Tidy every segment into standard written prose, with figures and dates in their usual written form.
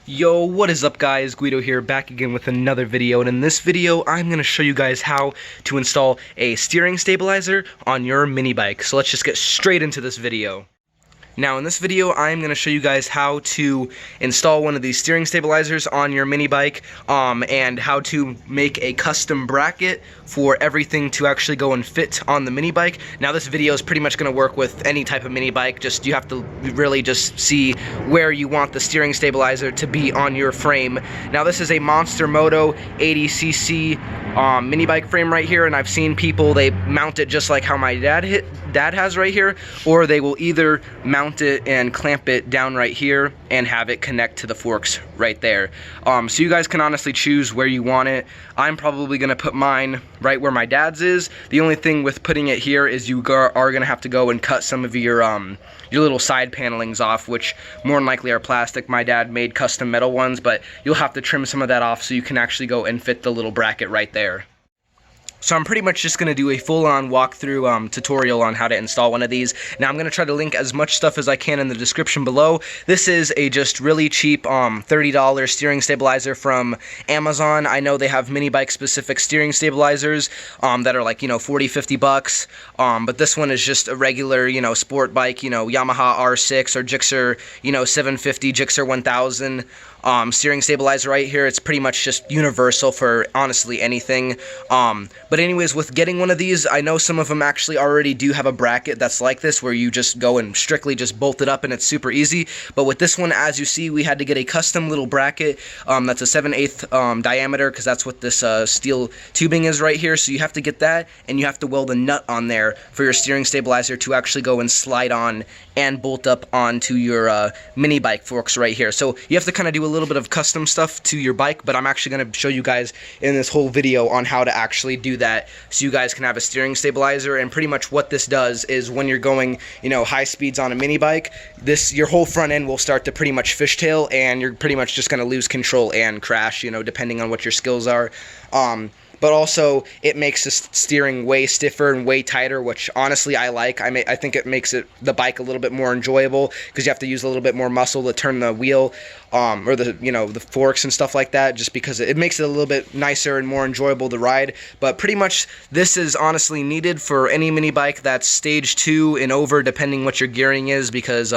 Yo, what is up guys? Guido here, back again with another video, and in this video I'm going to show you guys how to install a steering stabilizer on your mini bike. So let's just get straight into this video. Now in this video I'm going to show you guys how to install one of these steering stabilizers on your mini bike and how to make a custom bracket for everything to actually go and fit on the mini bike. Now this video is pretty much going to work with any type of mini bike, just you have to really just see where you want the steering stabilizer to be on your frame. Now this is a Monster Moto 80cc mini bike frame right here, and I've seen people, they mount it just like how my dad has right here, or they will either mount it and clamp it down right here and have it connect to the forks right there. So you guys can honestly choose where you want it. I'm probably gonna put mine right where my dad's is. The only thing with putting it here is you are gonna have to go and cut some of your little side panelings off, which more than likely are plastic. My dad made custom metal ones, but you'll have to trim some of that off so you can actually go and fit the little bracket right there. So I'm pretty much just going to do a full-on walkthrough tutorial on how to install one of these. Now I'm going to try to link as much stuff as I can in the description below. This is a just really cheap $30 steering stabilizer from Amazon. I know they have mini bike specific steering stabilizers that are like, $40-50 bucks. But this one is just a regular, sport bike, Yamaha R6 or Gixxer, 750, Gixxer 1000. Steering stabilizer right here. It's pretty much just universal for honestly anything. But anyways, with getting one of these, I know some of them actually already do have a bracket that's like this, where you just go and strictly just bolt it up and it's super easy. But with this one, as you see, we had to get a custom little bracket that's a 7/8 diameter, because that's what this steel tubing is right here. So you have to get that, and you have to weld a nut on there for your steering stabilizer to actually go and slide on and bolt up onto your mini bike forks right here. So you have to kind of do a little bit of custom stuff to your bike, but I'm actually going to show you guys in this whole video on how to actually do that, so you guys can have a steering stabilizer. And pretty much what this does is when you're going high speeds on a mini bike, your whole front end will start to pretty much fishtail, and you're pretty much just going to lose control and crash, depending on what your skills are. But also it makes the steering way stiffer and way tighter, which honestly I like. I think it makes the bike a little bit more enjoyable, because you have to use a little bit more muscle to turn the wheel or the forks and stuff like that, just because it makes it a little bit nicer and more enjoyable to ride. But pretty much this is honestly needed for any mini bike that's stage 2 and over, depending what your gearing is, because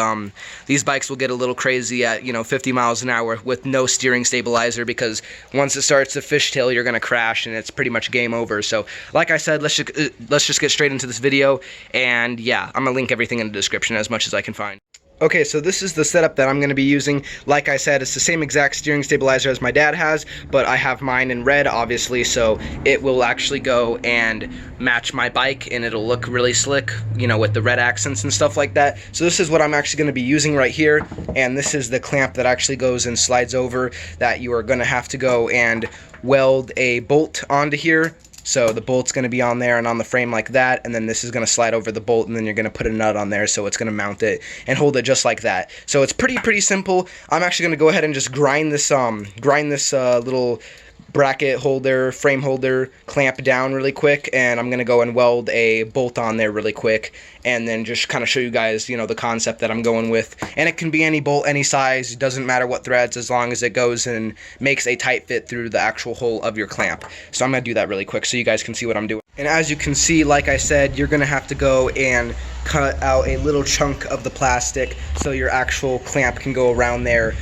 these bikes will get a little crazy at 50 miles an hour with no steering stabilizer, because once it starts to fishtail, you're gonna crash and it's pretty much game over. So like I said, let's just get straight into this video, and yeah, I'm gonna link everything in the description as much as I can find. Okay, so this is the setup that I'm going to be using. Like I said, it's the same exact steering stabilizer as my dad has, but I have mine in red, obviously, so it will actually go and match my bike, and it'll look really slick, with the red accents and stuff like that. So this is what I'm actually going to be using right here, and this is the clamp that actually goes and slides over, that you are going to have to go and weld a bolt onto here. So the bolt's going to be on there and on the frame like that, and then this is going to slide over the bolt, and then you're going to put a nut on there, so it's going to mount it and hold it just like that. So it's pretty simple. I'm actually going to go ahead and just grind this little bracket holder, frame holder clamp down really quick, and I'm going to go and weld a bolt on there really quick, and then just kind of show you guys, the concept that I'm going with. And it can be any bolt, any size, it doesn't matter what threads, as long as it goes and makes a tight fit through the actual hole of your clamp. So I'm going to do that really quick so you guys can see what I'm doing. And as you can see, like I said, you're going to have to go and cut out a little chunk of the plastic so your actual clamp can go around there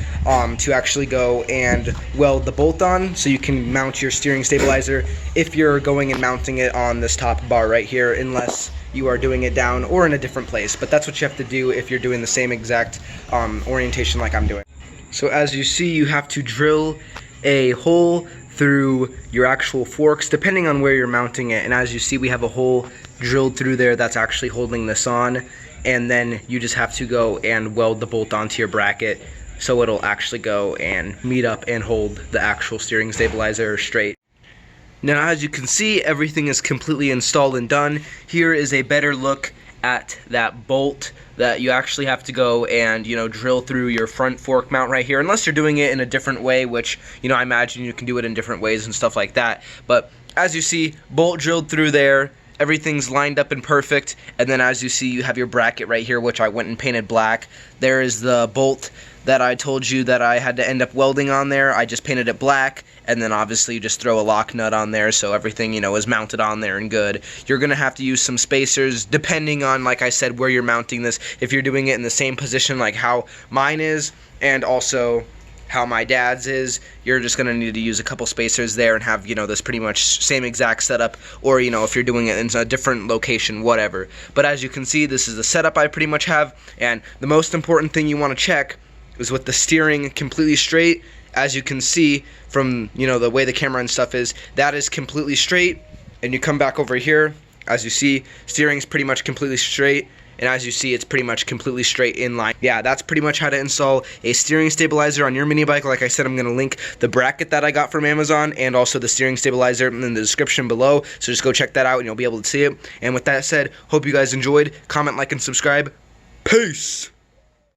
to actually go and weld the bolt on, so you can mount your steering stabilizer if you're going and mounting it on this top bar right here, unless you are doing it down or in a different place. But that's what you have to do if you're doing the same exact orientation like I'm doing. So as you see, you have to drill a hole through your actual forks depending on where you're mounting it, and as you see, we have a hole drilled through there that's actually holding this on, and then you just have to go and weld the bolt onto your bracket so it'll actually go and meet up and hold the actual steering stabilizer straight. Now as you can see, everything is completely installed and done. Here is a better look at that bolt that you actually have to go and drill through your front fork mount right here, unless you're doing it in a different way, which I imagine you can do it in different ways and stuff like that. But as you see, bolt drilled through there, everything's lined up and perfect, and then as you see, you have your bracket right here, which I went and painted black. There is the bolt that I told you that I had to end up welding on there. I just painted it black, and then obviously you just throw a lock nut on there so everything, you know, is mounted on there and good. You're gonna have to use some spacers depending on, like I said, where you're mounting this. If you're doing it in the same position like how mine is, and also how my dad's is, you're just gonna need to use a couple spacers there and have, you know, this pretty much same exact setup, or, you know, if you're doing it in a different location, whatever. But as you can see, this is the setup I pretty much have, and the most important thing you want to check is with the steering completely straight. As you can see from, you know, the way the camera and stuff is, that is completely straight, and you come back over here, as you see, steering's pretty much completely straight, and as you see, it's pretty much completely straight in line. Yeah, that's pretty much how to install a steering stabilizer on your mini bike. Like I said, I'm going to link the bracket that I got from Amazon and also the steering stabilizer in the description below, so just go check that out and you'll be able to see it. And with that said, hope you guys enjoyed. Comment, like, and subscribe. Peace!